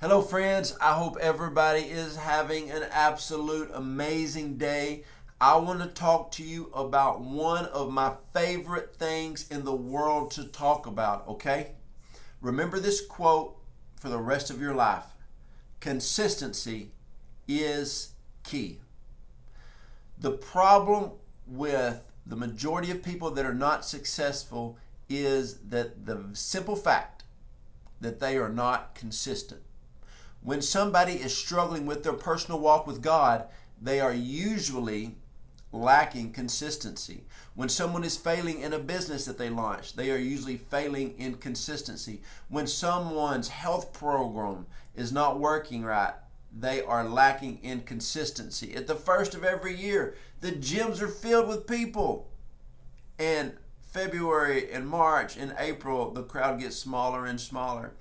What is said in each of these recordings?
Hello, friends. I hope everybody is having an absolute amazing day. I want to talk to you about one of my favorite things in the world to talk about, okay? Remember this quote for the rest of your life. Consistency is key. The problem with the majority of people that are not successful is that the simple fact that they are not consistent. When somebody is struggling with their personal walk with God, they are usually lacking consistency. When someone is failing in a business that they launch, they are usually failing in consistency. When someone's health program is not working right, they are lacking in consistency. At the first of every year, the gyms are filled with people. And February and March and April, the crowd gets smaller and smaller.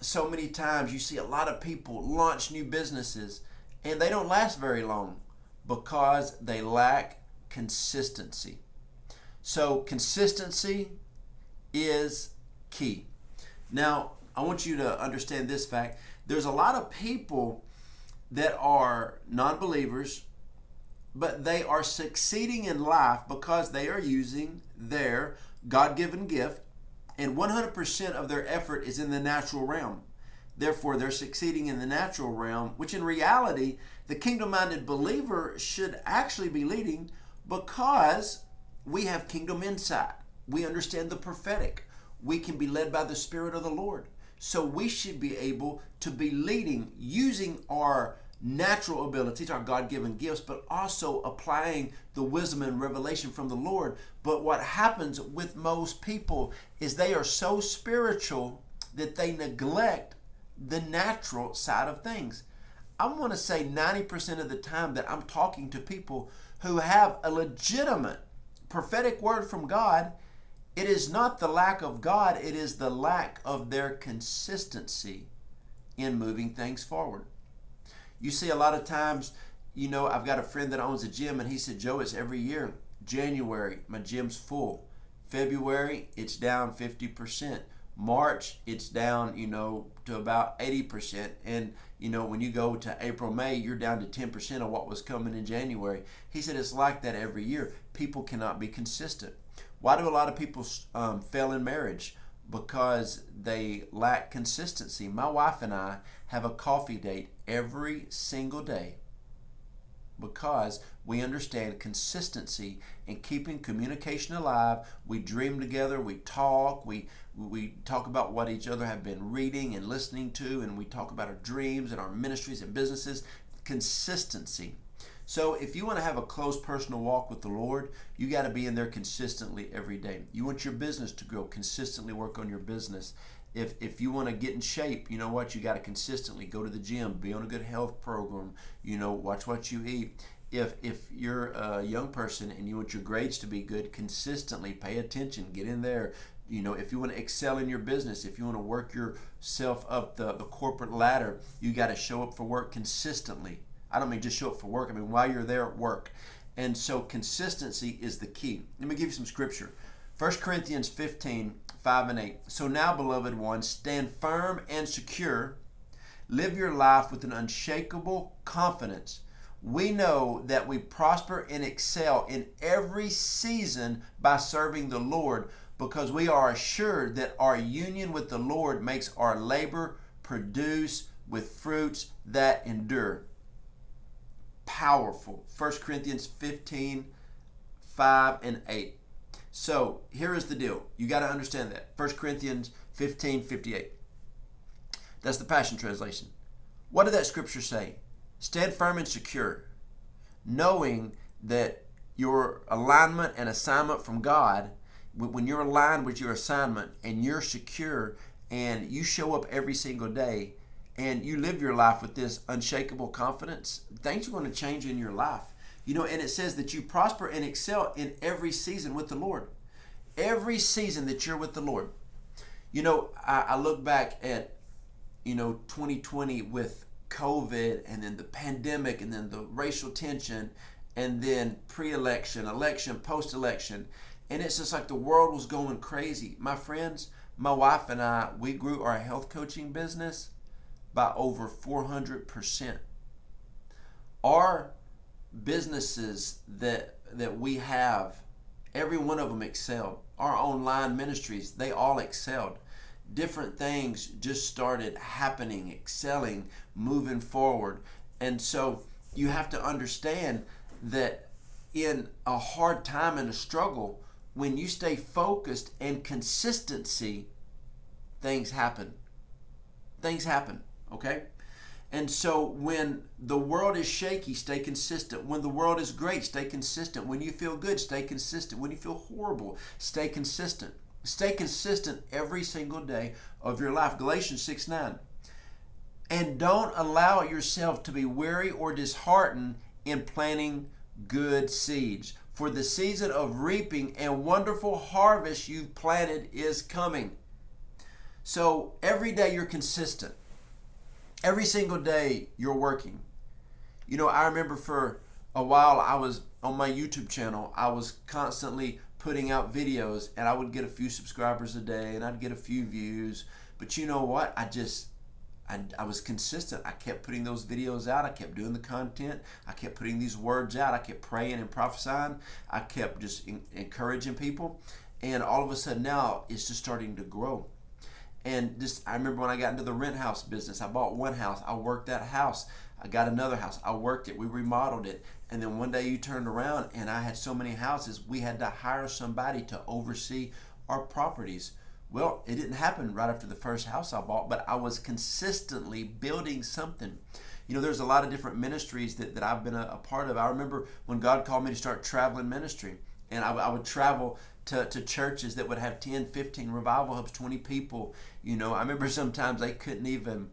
So many times you see a lot of people launch new businesses and they don't last very long because they lack consistency. So consistency is key. Now, I want you to understand this fact. There's a lot of people that are non-believers, but they are succeeding in life because they are using their God-given gift, and 100% of their effort is in the natural realm. Therefore, they're succeeding in the natural realm, which in reality, the kingdom-minded believer should actually be leading, because we have kingdom insight. We understand the prophetic. We can be led by the Spirit of the Lord. So we should be able to be leading using our natural abilities, our God-given gifts, but also applying the wisdom and revelation from the Lord. But what happens with most people is they are so spiritual that they neglect the natural side of things. I want to say 90% of the time that I'm talking to people who have a legitimate prophetic word from God, it is not the lack of God, it is the lack of their consistency in moving things forward. You see, a lot of times, I've got a friend that owns a gym, and he said, Joe, it's every year. January, my gym's full. February, it's down 50%. March, it's down, to about 80%. And, when you go to April, May, you're down to 10% of what was coming in January. He said it's like that every year. People cannot be consistent. Why do a lot of people fail in marriage? Because they lack consistency. My wife and I have a coffee date every single day because we understand consistency and keeping communication alive. We dream together, we talk about what each other have been reading and listening to, and we talk about our dreams and our ministries and businesses. Consistency. So if you want to have a close personal walk with the Lord, you got to be in there consistently every day. You want your business to grow, consistently work on your business. If you want to get in shape, you know what? You got to consistently go to the gym, be on a good health program, watch what you eat. If you're a young person and you want your grades to be good, consistently pay attention, get in there. If you want to excel in your business, if you want to work yourself up the corporate ladder, you got to show up for work consistently. I don't mean just show up for work. I mean, while you're there at work. And so consistency is the key. Let me give you some scripture. 1 Corinthians 15, 5 and 8. So now, beloved ones, stand firm and secure. Live your life with an unshakable confidence. We know that we prosper and excel in every season by serving the Lord, because we are assured that our union with the Lord makes our labor produce with fruits that endure. Powerful. 1 Corinthians 15, 5 and 8. So here is the deal. You got to understand that. 1 Corinthians 15, 58. That's the Passion Translation. What did that scripture say? Stand firm and secure, knowing that your alignment and assignment from God, when you're aligned with your assignment and you're secure and you show up every single day, and you live your life with this unshakable confidence, things are going to change in your life. And it says that you prosper and excel in every season with the Lord. Every season that you're with the Lord. I look back at, 2020 with COVID, and then the pandemic, and then the racial tension, and then pre-election, election, post-election. And it's just like the world was going crazy. My friends, my wife and I, we grew our health coaching business by over 400%. Our businesses that we have, every one of them excelled. Our online ministries, they all excelled. Different things just started happening, excelling, moving forward. And so you have to understand that in a hard time and a struggle, when you stay focused and consistency, things happen. Things happen, okay? And so when the world is shaky, stay consistent. When the world is great, stay consistent. When you feel good, stay consistent. When you feel horrible, stay consistent. Stay consistent every single day of your life. Galatians 6:9. And don't allow yourself to be weary or disheartened in planting good seeds. For the season of reaping and wonderful harvest you've planted is coming. So every day you're consistent. Every single day you're working. You know, I remember for a while I was on my YouTube channel, I was constantly putting out videos and I would get a few subscribers a day and I'd get a few views. But you know what? I was consistent. I kept putting those videos out. I kept doing the content. I kept putting these words out. I kept praying and prophesying. I kept just encouraging people. And all of a sudden now it's just starting to grow. And just, I remember when I got into the rent house business, I bought one house, I worked that house, I got another house, I worked it, we remodeled it, and then one day you turned around and I had so many houses, we had to hire somebody to oversee our properties. Well, it didn't happen right after the first house I bought, but I was consistently building something. You know, there's a lot of different ministries that I've been a part of. I remember when God called me to start traveling ministry, and I would travel to churches that would have 10, 15 revival hubs, 20 people. You know, I remember sometimes they couldn't even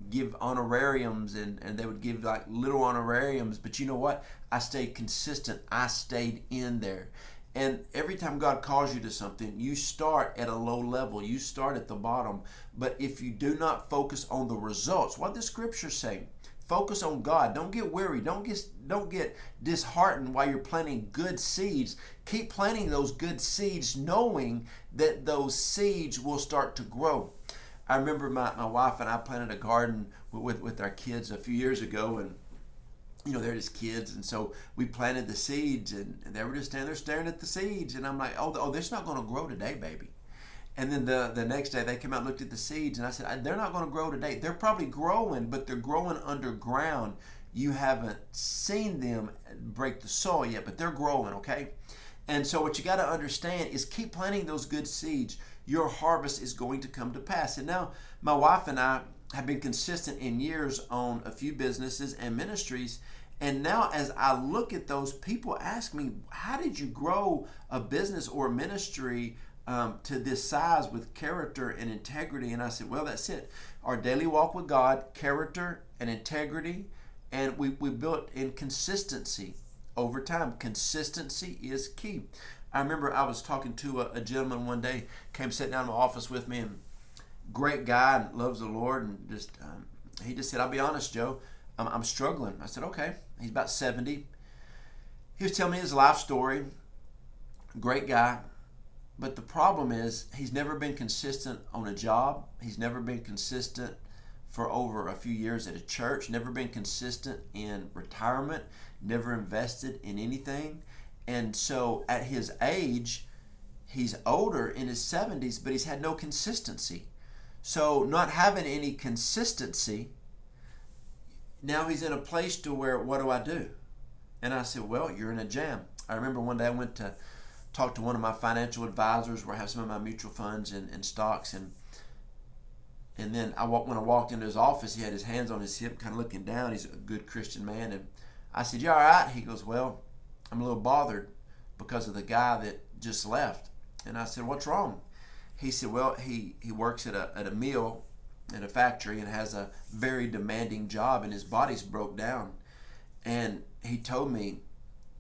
give honorariums and they would give like little honorariums. But you know what? I stayed consistent. I stayed in there. And every time God calls you to something, you start at a low level. You start at the bottom. But if you do not focus on the results, what the scriptures say, focus on God. Don't get weary. Don't get disheartened while you're planting good seeds. Keep planting those good seeds knowing that those seeds will start to grow. I remember my wife and I planted a garden with our kids a few years ago, and you know, they're just kids, and so we planted the seeds, and they were just standing there staring at the seeds, and I'm like, oh, this not going to grow today, baby. And then the next day they came out and looked at the seeds, and I said, they're not going to grow today. They're probably growing, but they're growing underground. You haven't seen them break the soil yet, but they're growing, okay? And so what you got to understand is keep planting those good seeds. Your harvest is going to come to pass. And now my wife and I have been consistent in years on a few businesses and ministries. And now as I look at those, people ask me, how did you grow a business or a ministry to this size with character and integrity? And I said, well, that's it. Our daily walk with God, character and integrity, and we built in consistency over time. Consistency is key. I remember I was talking to a gentleman one day, came sit down in my office with me, and great guy and loves the Lord, and just he just said, I'll be honest, Joe, I'm struggling. I said, okay. He's about 70. He was telling me his life story. Great guy. But the problem is he's never been consistent on a job. He's never been consistent for over a few years at a church, never been consistent in retirement, never invested in anything. And so at his age, he's older in his 70s, but he's had no consistency. So not having any consistency, now he's in a place to where, what do I do? And I said, well, you're in a jam. I remember one day I went to talk to one of my financial advisors where I have some of my mutual funds and stocks, and then when I walked into his office, he had his hands on his hip, kind of looking down. He's a good Christian man, and I said, you all right? He goes, well, I'm a little bothered because of the guy that just left. And I said, what's wrong? He said, well, he works at a mill in a factory and has a very demanding job, and his body's broke down. And he told me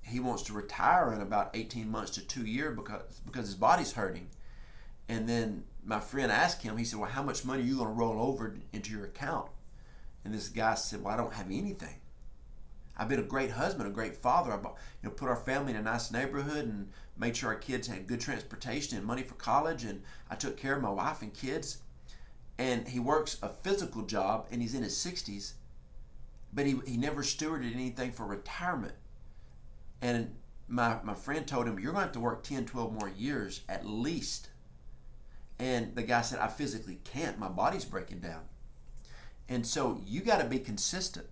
he wants to retire in about 18 months to 2 years because his body's hurting. And then my friend asked him, he said, well, how much money are you going to roll over into your account? And this guy said, well, I don't have anything. I've been a great husband, a great father. I put our family in a nice neighborhood and made sure our kids had good transportation and money for college, and I took care of my wife and kids. and he works a physical job, and he's in his 60s, but he never stewarded anything for retirement. And my friend told him, you're going to have to work 10, 12 more years at least. And the guy said, I physically can't. My body's breaking down. And so you got to be consistent.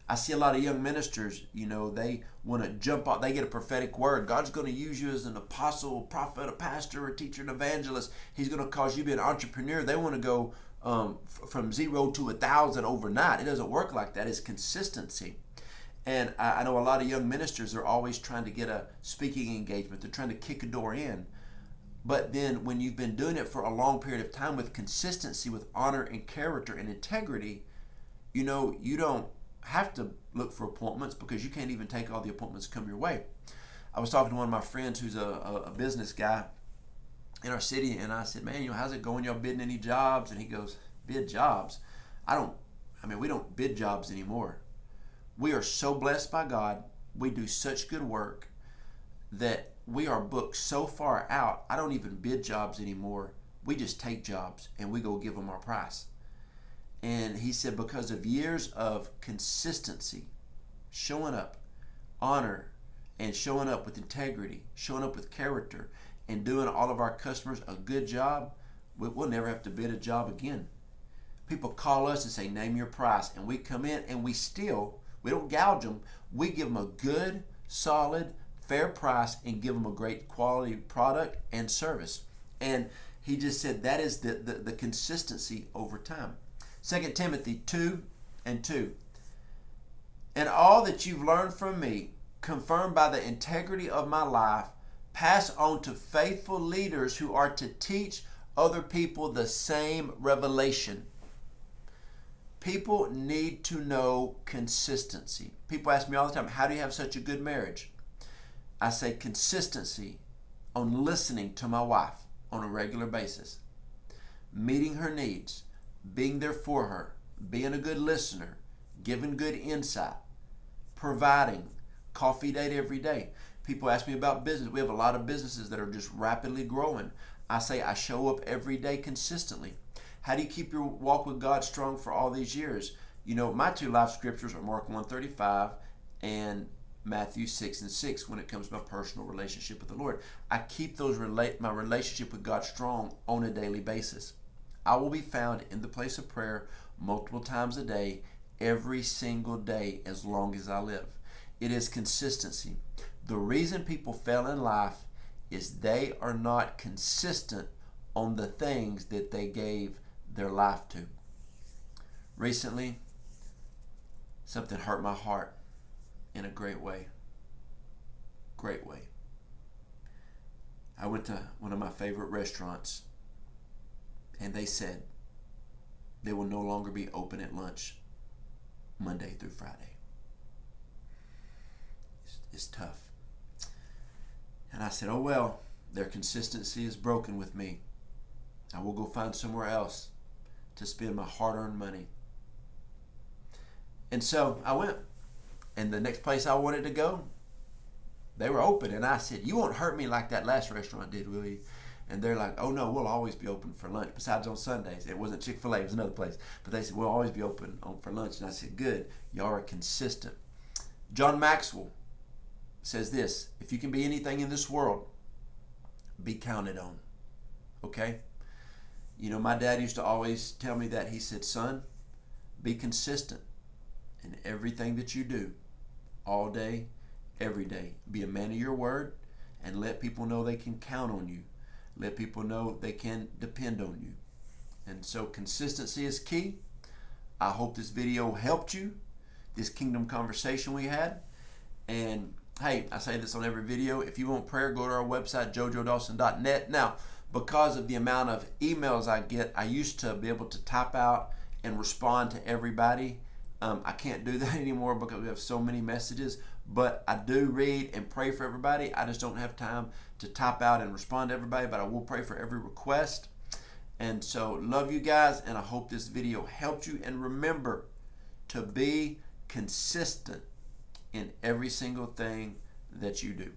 I see a lot of young ministers, they want to jump off. They get a prophetic word. God's going to use you as an apostle, prophet, a pastor, a teacher, an evangelist. He's going to cause you to be an entrepreneur. They want to go from 0 to 1,000 overnight. It doesn't work like that. It's consistency. And I know a lot of young ministers are always trying to get a speaking engagement. They're trying to kick a door in. But then when you've been doing it for a long period of time with consistency, with honor and character and integrity, you don't have to look for appointments, because you can't even take all the appointments that come your way. I was talking to one of my friends who's a business guy in our city, and I said, man, how's it going? Y'all bidding any jobs? And he goes, bid jobs? We don't bid jobs anymore. We are so blessed by God. We do such good work that we are booked so far out. I don't even bid jobs anymore. We just take jobs and we go give them our price. And he said, because of years of consistency, showing up, honor, and showing up with integrity, showing up with character, and doing all of our customers a good job, we'll never have to bid a job again. People call us and say, name your price. And we come in and we don't gouge them. We give them a good, solid, fair price and give them a great quality product and service. And he just said that is the consistency over time. 2 Timothy 2:2. And all that you've learned from me, confirmed by the integrity of my life, pass on to faithful leaders who are to teach other people the same revelation. People need to know consistency. People ask me all the time, how do you have such a good marriage? I say consistency on listening to my wife on a regular basis, meeting her needs, being there for her, being a good listener, giving good insight, providing coffee date every day. People ask me about business. We have a lot of businesses that are just rapidly growing. I say I show up every day consistently. How do you keep your walk with God strong for all these years? My two life scriptures are Mark 1:35 and Matthew 6:6 when it comes to my personal relationship with the Lord. I keep my relationship with God strong on a daily basis. I will be found in the place of prayer multiple times a day, every single day, as long as I live. It is consistency. The reason people fail in life is they are not consistent on the things that they gave their life to. Recently, something hurt my heart in a great way. Great way. I went to one of my favorite restaurants, and they said they will no longer be open at lunch Monday through Friday. It's tough. And I said, oh well, their consistency is broken with me. I will go find somewhere else to spend my hard-earned money. And so I went. And the next place I wanted to go, they were open. And I said, you won't hurt me like that last restaurant did, will you? And they're like, oh no, we'll always be open for lunch. Besides on Sundays. It wasn't Chick-fil-A, it was another place. But they said, we'll always be open for lunch. And I said, good, y'all are consistent. John Maxwell says this, if you can be anything in this world, be counted on. Okay? My dad used to always tell me that. He said, son, be consistent in everything that you do, all day, every day. Be a man of your word and let people know they can count on you. Let people know they can depend on you. And so consistency is key. I hope this video helped you, this kingdom conversation we had. And hey, I say this on every video. If you want prayer, go to our website, jojoedawson.net. Now, because of the amount of emails I get, I used to be able to type out and respond to everybody. I can't do that anymore because we have so many messages, but I do read and pray for everybody. I just don't have time to type out and respond to everybody, but I will pray for every request. And so love you guys, and I hope this video helped you. And remember to be consistent in every single thing that you do.